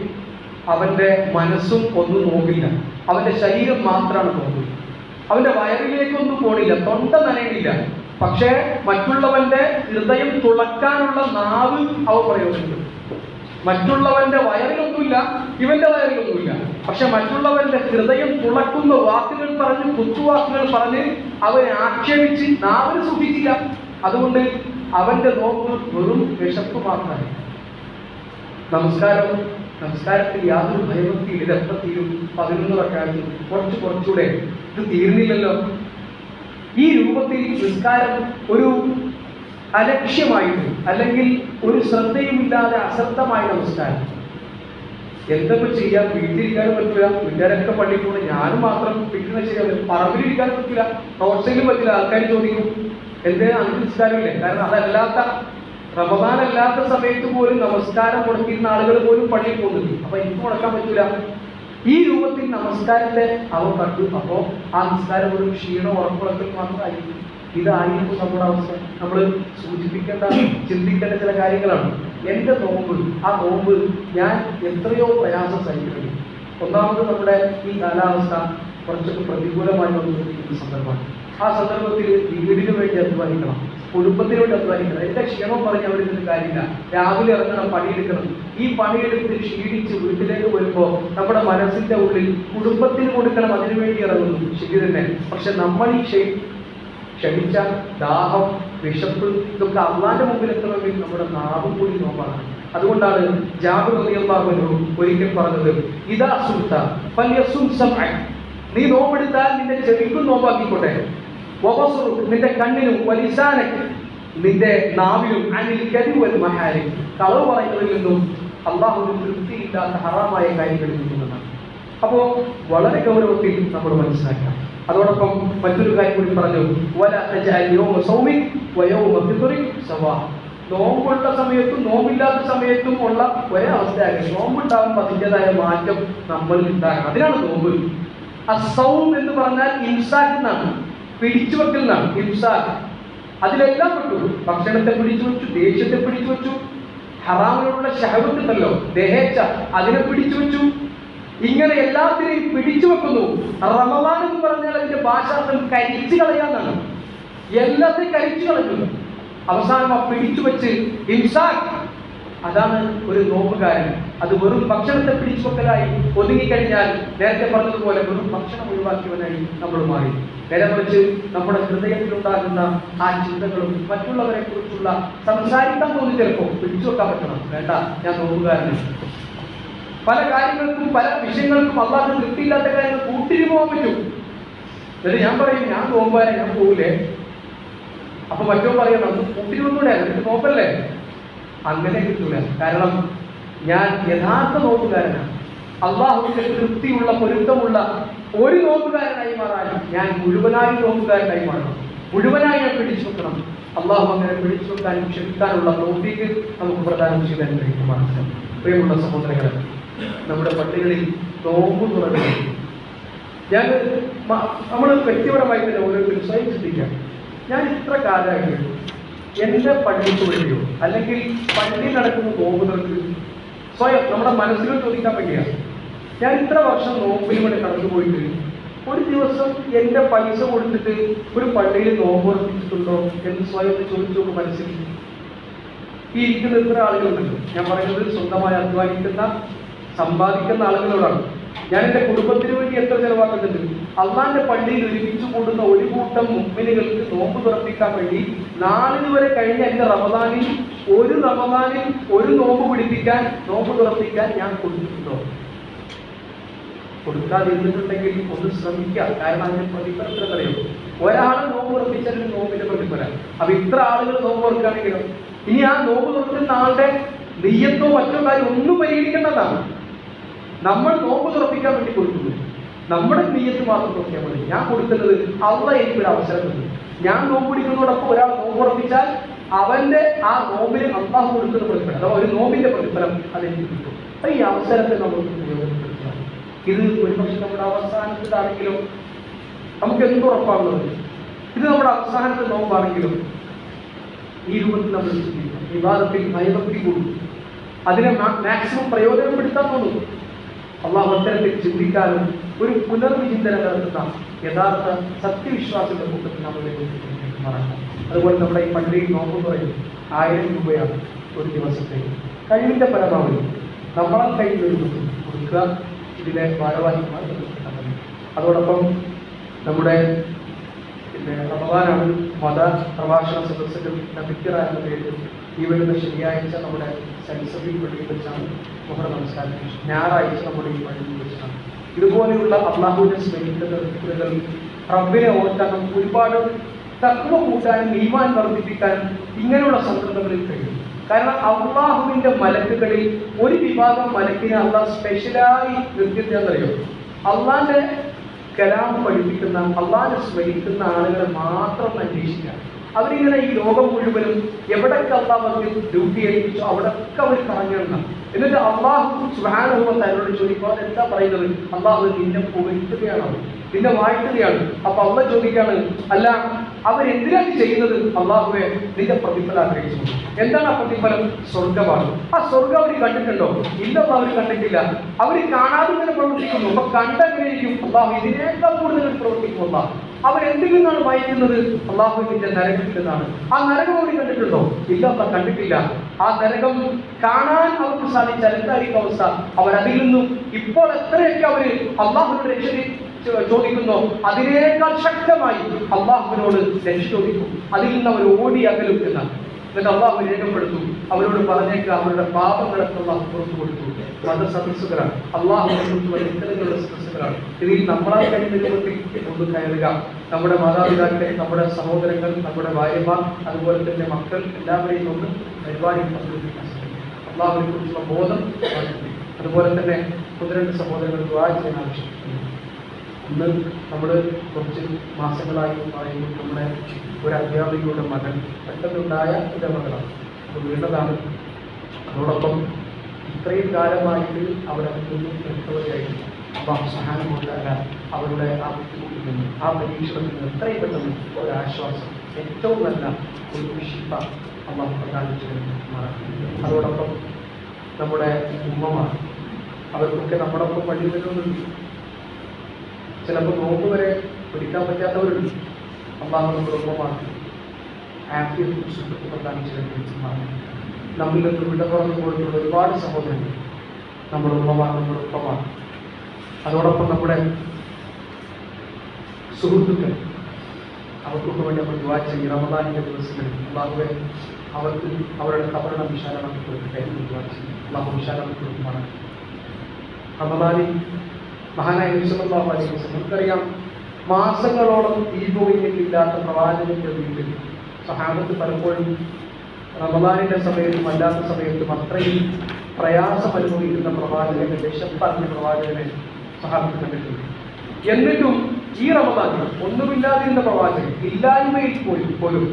അവന്റെ മനസ്സും ഒന്നും നോക്കില്ല, അവന്റെ ശരീരം മാത്രമാണ് നോക്കുക. അവന്റെ വയറിലേക്കൊന്നും പോണില്ല, തൊണ്ട നനയണില്ല. പക്ഷേ മറ്റുള്ളവന്റെ ഹൃദയം തുളക്കാനുള്ള നാവ് അവ പ്രയോജനപ്പെടും. മറ്റുള്ളവന്റെ വയറിലൊന്നുമില്ല, ഇവന്റെ വയറിലൊന്നുമില്ല, പക്ഷെ മറ്റുള്ളവന്റെ ഹൃദയം തുളക്കുന്ന വാക്കുകൾ പറഞ്ഞ്, കുത്തുവാക്കുകൾ പറഞ്ഞ് അവനെ ആക്ഷേപിച്ച് നാവിന് സുഖിച്ചില്ല. അതുകൊണ്ട് അവന്റെ നോക്ക് വെറും വിശപ്പ് മാത്രമായി. നമസ്കാരത്തിൽ യാതൊരു ഭയഭക്തിയിൽ ഇതെത്ര തീരും, 11 റക്അത്ത്, കുറച്ചുകൂടെ, ഇത് തീർന്നില്ലല്ലോ. ഈ രൂപത്തിൽ നിസ്കാരം ഒരു അലക്ഷ്യമായിട്ട്, അല്ലെങ്കിൽ ഒരു ശ്രദ്ധയുമില്ലാതെ അശ്രദ്ധമായ നമസ്കാരം. എന്തൊക്കെ ചെയ്യാം, വീട്ടിലിരിക്കാനും പറ്റില്ല, വീട്ടുകാരൊക്കെ പള്ളിയിൽ കൂടെ, ഞാനും മാത്രം വീട്ടിൽ ചെയ്യാൻ, പറമ്പിലിരിക്കാനും പറ്റില്ല, റോഡ് സൈഡിലും പറ്റില്ല. ആൾക്കാർ ചോദിക്കും, എന്തേ അഞ്ച് നിസ്കാരമില്ലേ? കാരണം അതല്ലാത്ത റമദാൻ അല്ലാത്ത സമയത്ത് പോലും നമസ്കാരം മുടക്കിയിരുന്ന ആളുകൾ പോലും പള്ളിയിൽ പോകുന്നുണ്ട്. അപ്പൊ എനിക്ക് മുടക്കാൻ പറ്റില്ല. ഈ രൂപത്തിൽ നമസ്കാരത്തെ അവർ കണ്ടു. അപ്പോൾ ആ നിസ്കാരം ഒരു ക്ഷീണം ഉറപ്പുറക്കൽ മാത്രമായിരിക്കും. ഇതായിരിക്കും നമ്മുടെ അവസ്ഥ. നമ്മൾ സൂചിപ്പിക്കേണ്ട ചിന്തിക്കേണ്ട ചില കാര്യങ്ങളാണ്. എൻ്റെ നോമ്പ്, ആ നോമ്പ് ഞാൻ എത്രയോ പ്രയാസം സഹിക്കുന്നുണ്ട്. ഒന്നാമത് നമ്മുടെ ഈ കാലാവസ്ഥ കുറച്ചൊക്കെ പ്രതികൂലമായി വന്നിരിക്കുന്ന സന്ദർഭമാണ്. ആ സന്ദർഭത്തിൽ വീടിന് വേണ്ടി അധ്വാനിക്കണം, കുടുംബത്തിന് വേണ്ടി അധ്വാനിക്കണം. എൻ്റെ ക്ഷേമം പറഞ്ഞ് അവിടെ ഇരുന്ന് കാര്യമില്ല. രാവിലെ ഇറങ്ങണം, പണിയെടുക്കണം. ഈ പണിയെടുത്ത് ക്ഷീണിച്ച് വീട്ടിലേക്ക് വരുമ്പോൾ നമ്മുടെ മനസ്സിൻ്റെ ഉള്ളിൽ കുടുംബത്തിന് കൊടുക്കണം, അതിനുവേണ്ടി ഇറങ്ങുന്നു. ശരി തന്നെ. പക്ഷെ നമ്മൾ ഈ ക്ഷമിച്ച ദാഹം, വിശപ്പ് ഇതൊക്കെ അള്ളാന്റെ മുമ്പിൽ എത്തണമെങ്കിൽ നമ്മുടെ നാവും കൂടി നോമ്പാണ്. അതുകൊണ്ടാണ് ജാബിർ റളിയല്ലാഹു അൻഹു ഒരിക്കൽ പറഞ്ഞത്, ഇദാ സുൽത ഫൽയസും സബ്അ, നീ നോമ്പെടുത്താൽ നിന്റെ ചെവിക്കും നോമ്പാക്കിക്കോട്ടെ, വബസറുക നിന്റെ കണ്ണിനും, വലിസാനക നിന്റെ നാവിലും, അനിൽ കദിബ് വൽ മഹാരി കളവ് പറയുന്നതിൽ നിന്നും അള്ളാഹുവിന് തൃപ്തിയില്ലാത്ത ഹറാമായ കാര്യങ്ങളിൽ നിന്നുമാണ്. അപ്പോൾ വളരെ ഗൗരവത്തിൽ നമ്മൾ മനസ്സിലാക്കാം. അതോടൊപ്പം മറ്റൊരു കാര്യം കൂടി പറഞ്ഞു, വലാ തജഅൽ യൗമ സൗമിക വയൗമ ഫിത്രിക സവാ, നോമ്പുള്ള സമയത്തും നോമ്പില്ലാത്ത സമയത്തും ഉള്ള ഒരേ അവസ്ഥയാകരുത്. നോമ്പുണ്ടാകുമ്പോൾ അതിൻ്റെതായ മാറ്റം നമ്മളിൽ ഉണ്ടാകണം. അതിനാണ് നോമ്പ്. അസൗം എന്ന് പറഞ്ഞാൽ ഇംസാക്ക് എന്നാണ്, പിടിച്ചു വെക്കൽ എന്നാണ്. ഇംസാക്ക് അതിലെല്ലാം പെട്ടു. ഭക്ഷണത്തെ പിടിച്ചു വെച്ചു, ദേഷ്യത്തെ പിടിച്ചു വെച്ചു, ഹറാമിനോടുള്ള ശഹവത്തുണ്ടല്ലോ, ദേഹേച്ഛ, അതിനെ പിടിച്ചു വെച്ചു. ഇങ്ങനെ എല്ലാത്തിനെയും പിടിച്ചു വെക്കുന്നു. റമളാൻ എന്ന് പറഞ്ഞാൽ അതിന്റെ ഭാഷാർത്ഥം കരിച്ചു കളയാന്നാണ്. എല്ലാത്തിനെയും കരിച്ചു കളഞ്ഞു. അവസാനം ആ പിടിച്ചു വെച്ച് ഇംസാക്ക്, അതാണ് ഒരു നോമ്പുകാരൻ. അത് വെറും ഭക്ഷണത്തെ പിടിച്ചു വെക്കലായി ഒതുങ്ങിക്കഴിഞ്ഞാൽ നേരത്തെ പറഞ്ഞതുപോലെ വെറും ഭക്ഷണം ഒഴിവാക്കിയവനായി നമ്മൾ മാറി. നേരെ മറിച്ച് നമ്മുടെ ഹൃദയത്തിലുണ്ടാകുന്ന ആ ചിന്തകളും മറ്റുള്ളവരെ കുറിച്ചുള്ള സംസാരിക്കാൻ തോന്നി ചിലപ്പോൾ പിടിച്ചു വെക്കാൻ പറ്റണം. വേണ്ട, ഞാൻ നോമ്പുകാരനാണ്. പല കാര്യങ്ങൾക്കും പല വിഷയങ്ങൾക്കും അള്ളാഹ് തൃപ്തിയില്ലാത്ത കാര്യങ്ങൾ കൂട്ടിന് പോകാൻ പറ്റും. എന്നിട്ട് ഞാൻ പറയും, ഞാൻ നോമ്പുകാരൻ, ഞാൻ പോകില്ലേ. അപ്പൊ മറ്റോ പറയാം, നമുക്ക് കൂട്ടിന് വന്നൂടെ, എന്നിട്ട് നോക്കല്ലേ. അങ്ങനെ കിട്ടൂല. കാരണം ഞാൻ യഥാർത്ഥ നോമ്പുകാരനാണ്. അള്ളാഹുവിന്റെ തൃപ്തിയുള്ള പൊരുത്തമുള്ള ഒരു നോമ്പുകാരനായി മാറാൻ ഞാൻ മുഴുവനായി നോമ്പുകാരനായി മാറണം. മുഴുവനായി ഞാൻ പിടിച്ചു വെക്കണം. അള്ളാഹു അങ്ങനെ പിടിച്ചു വെക്കാനും ക്ഷമിക്കാനുള്ള തൗഫീഖ് നമുക്ക് പ്രദാനം ചെയ്ത് അനുഗ്രഹിക്കുമാറാകട്ടെ. പ്രിയമുള്ള സഹോദരങ്ങളെ, നമ്മുടെ പള്ളികളിൽ നോമ്പ് തുറന്നു. നമ്മൾ വ്യക്തിപരമായി തന്നെ ഓരോരുത്തരും സ്വയം ചിന്തിക്കാം. ഞാൻ ഇത്ര കാലമായിട്ട് എൻ്റെ പള്ളിക്ക് വേണ്ടിയോ അല്ലെങ്കിൽ പള്ളി നടക്കുന്ന നോമ്പ് തുറക്ക് സ്വയം നമ്മുടെ മനസ്സിലും ചോദിക്കാൻ വേണ്ടിയാണ്. ഞാൻ ഇത്ര വർഷം നോമ്പിന് വേണ്ടി കടന്നുപോയിട്ട് ഒരു ദിവസം എൻ്റെ പൈസ കൊടുത്തിട്ട് ഒരു പള്ളിയിൽ നോമ്പ് ഉറപ്പിച്ചിട്ടുണ്ടോ എന്ന് സ്വയം ചോദിച്ചു നോക്കും. മനസ്സിൽ ഈ ഇരിക്കുന്ന ഇത്ര ആളുകളുണ്ട്. ഞാൻ പറയുന്നത് സ്വന്തമായി അധ്വാനിക്കുന്ന സമ്പാദിക്കുന്ന ആളുകളോടാണ്. ഞാൻ എൻ്റെ കുടുംബത്തിന് വേണ്ടി എത്ര ചെലവാക്കുന്നുണ്ട്. അള്ളാന്റെ പള്ളിയിൽ ഒരുമിച്ച് കൂടുന്ന ഒരു കൂട്ടം മുഅ്മിനുകൾക്ക് നോമ്പ് തുറപ്പിക്കാൻ വേണ്ടി നാളിന് വരെ കഴിഞ്ഞ എൻ്റെ റമദാനിൽ ഒരു നോമ്പ് പിടിപ്പിക്കാൻ, നോമ്പ് തുറപ്പിക്കാൻ ഞാൻ കൊടുത്തിട്ടുണ്ടോ? കൊടുക്കാതിരുന്നിട്ടുണ്ടെങ്കിൽ ഒന്ന് ശ്രമിക്കാം. കാരണം അതിന്റെ പ്രതിഫലം അറിയും. ഒരാളെ നോമ്പ് തുറപ്പിച്ചാൽ നോമ്പിന്റെ പ്രതിഫലം. അപ്പൊ ഇത്ര ആളുകൾ നോമ്പ് തുറക്കുകയാണെങ്കിലും ഇനി ആ നോമ്പ് തുറക്കുന്ന ആളുടെ നെയ്യത്തോ മറ്റോ കാര്യം ഒന്നും പരിഗണിക്കേണ്ടതാണ്. നമ്മൾ നോമ്പ് തുറപ്പിക്കാൻ വേണ്ടി കൊടുക്കുന്നു. നമ്മുടെ നെയ്യത്ത് മാത്രം തുറക്കാൻ മതി. ഞാൻ കൊടുക്കുന്നത് അള്ളാഹ് എനിക്കൊരു അവസരം തന്നു. ഞാൻ നോമ്പ് പിടിക്കുന്നതോടൊപ്പം ഒരാൾ നോമ്പ് ഉറപ്പിച്ചാൽ അവന്റെ ആ നോമ്പിന് അള്ളാഹ് കൊടുക്കുന്ന പ്രതിഫലം, അഥവാ ഒരു നോമ്പിന്റെ പ്രതിഫലം അതെനിക്ക് കിട്ടും. അപ്പൊ ഈ അവസരത്തെ നമ്മൾ ഉപയോഗപ്പെടുത്തണം. ഇത് ഒരുപക്ഷെ നമ്മുടെ അവസാനത്തിലാണെങ്കിലും നമുക്ക് എന്തുറപ്പാണുള്ളത്. ഇത് നമ്മുടെ അവസാനത്തെ നോമ്പാണെങ്കിലും ഈ രൂപത്തിൽ നമ്മൾ ചിന്തിക്കണം. വിവാദത്തിൽ ഭയഭക്തി കൂടും. അതിനെ മാക്സിമം പ്രയോജനപ്പെടുത്താൻ തോന്നും. അള്ളാഹു അത്തരത്തിൽ ചിന്തിക്കാനും ഒരു പുനർവിചിന്തനം നടത്തുന്ന യഥാർത്ഥ സത്യവിശ്വാസത്തിന്റെ കൂട്ടത്തിൽ നമ്മളെ മറക്കാം. അതുപോലെ നമ്മുടെ ഈ പള്ളിയിൽ നോമ്പ് പറയും 1000 രൂപയാണ് ഒരു ദിവസത്തേക്ക്. കഴിവിന്റെ പരമാവധി നമ്മളെ കയ്യിൽ ഒരു കൊടുക്കുക. ഇതിലെ ഭാരവാഹിമാർ. അതോടൊപ്പം നമ്മുടെ റമദാനാണ് മത പ്രഭാഷണ സദസ്സുകൾ നബിക്കറ എന്ന പേരിൽ ഈ വരുന്ന ശനിയാഴ്ച നമ്മുടെ സൻസബിൽ പള്ളിയിൽ വെച്ചാണ് മുഹറം നമസ്കാരം. ഞായറാഴ്ച നമ്മുടെ ഈ പള്ളിയിൽ വെച്ചാണ്. ഇതുപോലെയുള്ള അള്ളാഹുവിനെ സ്മരിക്കുന്ന ദിക്റുകൾ, റബ്ബിനെ ഓർക്കാൻ നമുക്ക് ഒരുപാട് തഖ്വ കൂട്ടാനും ഈമാൻ വർദ്ധിപ്പിക്കാനും ഇങ്ങനെയുള്ള സന്ദർഭങ്ങളിൽ കഴിയും. കാരണം അള്ളാഹുവിന്റെ മലക്കുകളിൽ ഒരു വിഭാഗം മലക്കിനെ അള്ളാഹ് സ്പെഷ്യലായി നിർത്തിയെന്നറിയോ? അള്ളാന്റെ കലാം പഠിപ്പിക്കുന്ന, അള്ളാഹിനെ സ്മരിക്കുന്ന ആളുകളെ മാത്രം അന്വേഷിക്കുക. അവരിങ്ങനെ ഈ ലോകം മുഴുവനും എവിടൊക്കെ അള്ളാഹ് ഡ്യൂട്ടി ഏൽപ്പിച്ചു അവിടൊക്കെ അവർ കറങ്ങിടണം. എന്നിട്ട് അള്ളാഹു സുബ്ഹാനഹു വ തആലയോട് ചോദിക്കുമ്പോൾ എന്താ പറയുന്നത്? അള്ളാഹു നിന്നെ പുകഴ്ത്തുകയാണ്. പിന്നെ വാഴ്ത്തുകയാണ്. അപ്പൊ അള്ളാഹ് ചോദിക്കാണ്, അല്ല അവരെന്തിനാണ് ചെയ്യുന്നത്? അള്ളാഹുവെ, നിന്റെ പ്രതിഫലം ആഗ്രഹിച്ചു. എന്താണ് ആ പ്രതിഫലം? സ്വർഗമാണ്. ആ സ്വർഗം അവർ കണ്ടിട്ടുണ്ടോ? ഇല്ലല്ലോ, അവർ കണ്ടിട്ടില്ല. അവർ കാണാതെ തന്നെ പ്രവർത്തിക്കുന്നു. അപ്പൊ കണ്ടെങ്ങനെയിരിക്കും? അള്ളാഹു ഇതിനേക്കാൾ കൂടുതൽ പ്രവർത്തിക്കും. അവരെന്തിൽ നിന്നാണ് വായിക്കുന്നത്? അള്ളാഹുവിന്റെ നരകത്തിൽ നിന്നാണ്. ആ നരകം അവർ കണ്ടിട്ടുണ്ടോ? ഇല്ല, അവർ കണ്ടിട്ടില്ല. ആ നരകം കാണാൻ അവർക്ക് സാധിച്ചാൽ എന്തായിരിക്കും അവസ്ഥ? അവരതിൽ നിന്നും ഇപ്പോൾ എത്രയൊക്കെ അവര് അള്ളാഹുവിനോട് രക്ഷ ചോദിക്കുന്നു, അതിനേക്കാൾ ശക്തമായി അള്ളാഹുവിനോട് രക്ഷ ചോദിക്കും. അതിൽ നിന്ന് അവർ ഓടി അകലും എന്നാണ്. എന്നിട്ട് അള്ളാഹു രേഖപ്പെടുത്തും, അവരോട് പറഞ്ഞേക്ക് അവരുടെ പാപങ്ങളൊക്കെ അള്ളാഹു പുറത്തു കൊടുത്തു. മതസദസ്സുകളാണ്, അള്ളാഹുവിനെ കുറിച്ചുള്ള ചിന്തകളുടെ സദസ്സുകളാണ്. ഇതിൽ നമ്മളാൽ കഴിയുന്ന രൂപത്തിൽ കൊണ്ട് കയറുക. നമ്മുടെ മാതാപിതാക്കൾ, നമ്മുടെ സഹോദരങ്ങൾ, നമ്മുടെ ഭാര്യമാർ, അതുപോലെ തന്നെ മക്കൾ എല്ലാവരെയും ഒന്ന് പരിപാടി പങ്കെടുപ്പിക്കാൻ ശ്രമിക്കും. അള്ളാഹുവിനെ കുറിച്ചുള്ള ബോധം. അതുപോലെ തന്നെ 1-2 സഹോദരങ്ങൾ ദുആ ചെയ്യാൻ ആവശ്യപ്പെടുന്നു. ഇന്ന് നമ്മൾ കുറച്ച് മാസങ്ങളായി പറയുമ്പോൾ നമ്മുടെ ഒരു അധ്യാപികയുടെ മകൻ പെട്ടെന്നുണ്ടായ ഇടമകളാണ്, അത് വീണതാണ്. അതോടൊപ്പം ഇത്രയും കാലമായിട്ട് അവരതിൽ നിന്നും റിക്കവറിയായിരുന്നു. അള്ളാഹു സുബ്ഹാനഹു വ തആല അവരുടെ ആ ബുദ്ധിമുട്ടിൽ നിന്ന്, ആ പരീക്ഷണത്തിൽ നിന്ന് എത്രയും പെട്ടെന്ന് ഒരാശ്വാസം, ഏറ്റവും നല്ല ഒരു ശിഫ അള്ളാഹു പ്രദാനം ചെയ്യുന്നതാണ്. അതോടൊപ്പം നമ്മുടെ ഉമ്മമാർ, അവർക്കൊക്കെ നമ്മളൊപ്പം പള്ളി വരുന്നുണ്ട്. ചിലപ്പോൾ നോമ്പ് വരെ പിടിക്കാൻ പറ്റാത്തവരുണ്ട്. അള്ളാഹു നമ്മുടെ ഉമ്മമാർക്ക് ആഫിയത്തും സുഖത്തും പ്രദാനം ചെയ്യുന്നതാണ്. നമ്മിൽ നിന്ന് വിട പറഞ്ഞു പോയിട്ടുള്ള ഒരുപാട് സഹോദരങ്ങൾ നമ്മുടെ ഉമ്മമാർ, നമ്മുടെ ഉപ്പമാർ, അതോടൊപ്പം നമ്മുടെ സുഹൃത്തുക്കൾ, അവർക്കൊക്കെ വേണ്ടി നമ്മൾ ദുആ ചെയ്യും. റമദാനിന്റെ ദിവസങ്ങളിൽ അള്ളാഹുവെ അവർക്ക് അവരുടെ ഖബറിനെ വിശാലമാക്കി കൊടുക്കട്ടെ എന്ന് ദുആ ചെയ്യും. അള്ളാഹു വിശാലമാക്കി കൊടുക്കുമാണ്. റമദാനിൽ മഹാനായ നബി സല്ലല്ലാഹു അലൈഹി വസല്ലം, നമുക്കറിയാം, മാസങ്ങളോളം തീപോയില്ലാത്ത പ്രവാചകന്റെ വീട്ടിൽ സഹാബത്ത് പലപ്പോഴും റമദാനിന്റെ സമയത്തും അല്ലാത്ത സമയത്തും അത്രയും പ്രയാസം അനുഭവിക്കുന്ന പ്രവാചകനെ, വിശപ്പറിഞ്ഞ പ്രവാചകനെ സഹാബത്ത് കണ്ടിട്ടുണ്ട്. എന്നിട്ടും ഈ റമദാനിൽ ഒന്നുമില്ലാതിരുന്ന പ്രവാചകൻ ഇല്ലായ്മയിൽ പോലും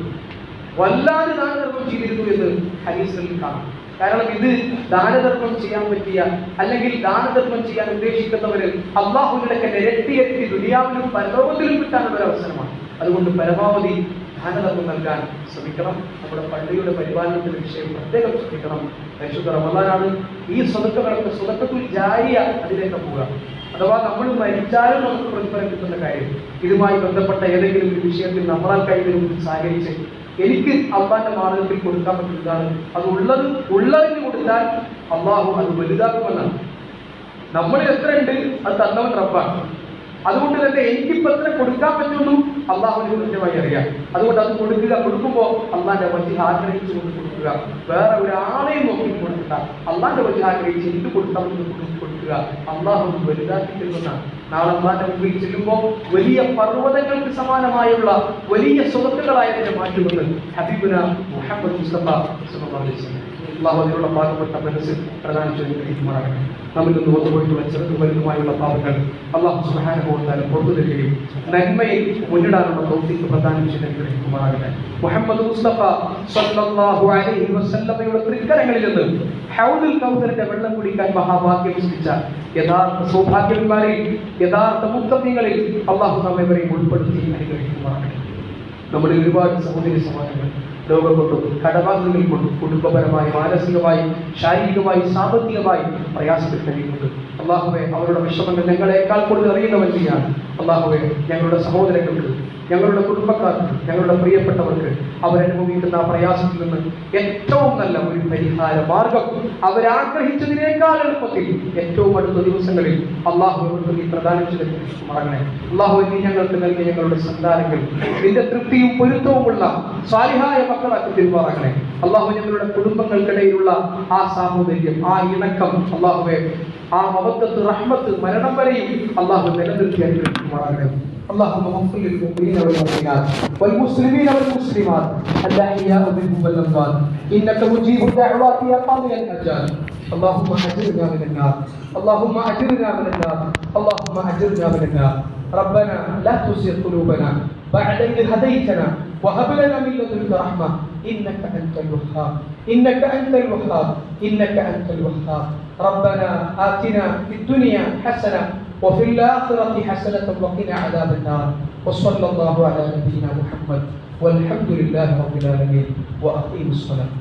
വല്ലാതെ ദാനധർമ്മം ചെയ്തിരുന്നു എന്ന് ഹദീസിൽ കാണാം. കാരണം ഇത് ദാനധർമ്മം ചെയ്യാൻ പറ്റിയ, അല്ലെങ്കിൽ ദാനധർമ്മം ചെയ്യാൻ ഉദ്ദേശിക്കുന്നവര് അള്ളാഹുവിനൊക്കെ ഇരട്ടി ദുനിയാവിലും പരലോകത്തിലും കിട്ടാനുള്ള ഒരു അവസരമാണ്. അതുകൊണ്ട് പരമാവധി ദാനധർമ്മം നൽകാൻ ശ്രമിക്കണം. നമ്മുടെ പള്ളിയുടെ പരിപാലനത്തിന്റെ വിഷയം പ്രത്യേകം ശ്രദ്ധിക്കണം. പരിശുദ്ധ റമദാനാണ്. ഈ സ്വതക്കകളൊക്കെ സ്വതക്കത്തിൽ ജാരിയ അതിലേക്ക് പോവുക. അഥവാ നമ്മൾ മരിച്ചാലും നമുക്ക് പ്രതിഫലം കിട്ടുന്ന കാര്യം. ഇതുമായി ബന്ധപ്പെട്ട ഏതെങ്കിലും ഒരു വിഷയത്തിൽ നമ്മളാൽ കഴിയുന്നതിന് സഹകരിച്ച് എനിക്ക് അള്ളാന്റെ മാർഗത്തിൽ കൊടുക്കാൻ പറ്റുന്നതാണ്. അത് ഉള്ളതിന് കൊടുത്താൽ അള്ളാഹു അത് വലുതാക്കുമെന്നാണ്. നമ്മളിൽ എത്ര ഉണ്ട് അത് തന്നവൻ റബ്ബാണ്. അതുകൊണ്ട് തന്നെ എനിക്കിപ്പോൾ എത്ര കൊടുക്കാൻ പറ്റുന്നു അള്ളാഹുവിന് കൃത്യമായി അറിയാം. അതുകൊണ്ട് അത് കൊടുക്കുമ്പോൾ അള്ളാന്റെ വജ്ഹ് ആഗ്രഹിച്ചുകൊണ്ട് കൊടുക്കുക. വേറെ ഒരാളെയും നോക്കി കൊടുക്കുക. അള്ളാന്റെ വജ്ഹ് ആഗ്രഹിച്ച് എന്ത് കൊടുക്കാൻ കൊടുക്കുക. അള്ളാഹു വലുതാക്കി തരുന്നതാണ്. നാളെ അള്ളാന്റെ മുമ്പിൽ ചെല്ലുമ്പോൾ വലിയ പർവ്വതങ്ങൾക്ക് സമാനമായുള്ള വലിയ സ്വത്തുക്കളായതിനെ മാറ്റുമെന്ന് ഹബീബുന മുഹമ്മദ് മുസ്തഫ സല്ലല്ലാഹു അലൈഹി വസല്ലം. അള്ളാഹു അതിനുള്ള പാകപ്പെട്ട മനസ്സ് പ്രദാനം ചെയ്തിരിക്കുമാറാകട്ടെ. നമ്മിൽ നിന്ന് വന്നുപോയിട്ടുള്ള ചെറുതും വലുതുമായുള്ള പാപങ്ങൾ അള്ളാഹു സുബ്ഹാനഹു വ തആല പുറത്തു തരികയും നന്മയിൽ മുന്നിടാനുള്ള തൗഫീഖ് പ്രദാനം ചെയ്തിരിക്കുമാറാകട്ടെ. മുഹമ്മദ് മുസ്തഫ സല്ലല്ലാഹു അലൈഹി വസല്ലമയുടെ തൃക്കരങ്ങളിൽ നിന്ന് ഹൗദുൽ കൗസറിന്റെ വെള്ളം കുടിക്കാൻ മഹാഭാഗ്യം സിദ്ധിച്ച യഥാർത്ഥ സൗഭാഗ്യന്മാരിൽ, യഥാർത്ഥ മുത്തഖീങ്ങളിൽ അള്ളാഹു നമ്മെവരെയും ഉൾപ്പെടുത്തി അനുഗ്രഹിക്കുമാറാകട്ടെ. നമ്മുടെ ഒരുപാട് സഹോദരി സഹോദരങ്ങൾ രോഗം കൊണ്ടും കടബാധ്യതകൾ കൊണ്ടും കുടുംബപരമായി, മാനസികമായി, ശാരീരികമായി, സാമ്പത്തികമായി പ്രയാസത്തിൽ കഴിയുന്നുണ്ട്. അള്ളാഹുവെ, അവരുടെ വിഷമങ്ങൾ ഞങ്ങളെക്കാൾ കൂടുതൽ അറിയുന്നവൻ നീയാണ്. അള്ളാഹുവെ, ഞങ്ങളുടെ സഹോദരങ്ങൾക്ക്, ഞങ്ങളുടെ കുടുംബക്കാർക്ക്, ഞങ്ങളുടെ പ്രിയപ്പെട്ടവർക്ക് അവരനുഭവിക്കുന്ന ആ പ്രയാസത്തിൽ നിന്ന് ഏറ്റവും നല്ല ഒരു പരിഹാര മാർഗം അവരാഗ്രഹിച്ചതിനേക്കാൾ എളുപ്പത്തിൽ ഏറ്റവും അടുത്ത ദിവസങ്ങളിൽ അള്ളാഹു നീ പ്രദാനം ചെയ്ത് മറങ്ങണേ. അള്ളാഹു നീ ഞങ്ങൾക്ക് നൽകിയ ഞങ്ങളുടെ സന്താനങ്ങൾ നിന്റെ തൃപ്തിയും പൊരുത്തവുമുള്ള സാലിഹായ മക്കളാക്കി തീരുമാറാകണേ. അള്ളാഹു ഞങ്ങളുടെ കുടുംബങ്ങൾക്കിടയിലുള്ള ആ സാഹോദര്യം, ആ ഇണക്കം, അള്ളാഹുവെ ആ മവദ്ദത്ത് റഹ്മത്ത് മരണം വരെയും അള്ളാഹു നിലനിർത്തി അനുഗ്രഹിക്കുമാറാകണേ. اللهم اغفر للمؤمنين والمؤمنات والمسلمين والمسلمات الاحياء منهم والاموات انك مجيب الدعوات يا قاضي الاجال. اللهم اجرنا من النار، اللهم اجرنا من النار، اللهم اجرنا من النار. ربنا لا تزغ قلوبنا بعد إذ هديتنا وهب لنا من لدنك رحمة إنك أنت الوهاب، إنك أنت الوهاب، إنك أنت الوهاب. ربنا آتنا في الدنيا حسنة وفي الآخرة حسنة وقنا عذاب النار وصلى الله على نبينا محمد والحمد لله رب العالمين وأقيموا الصلاة.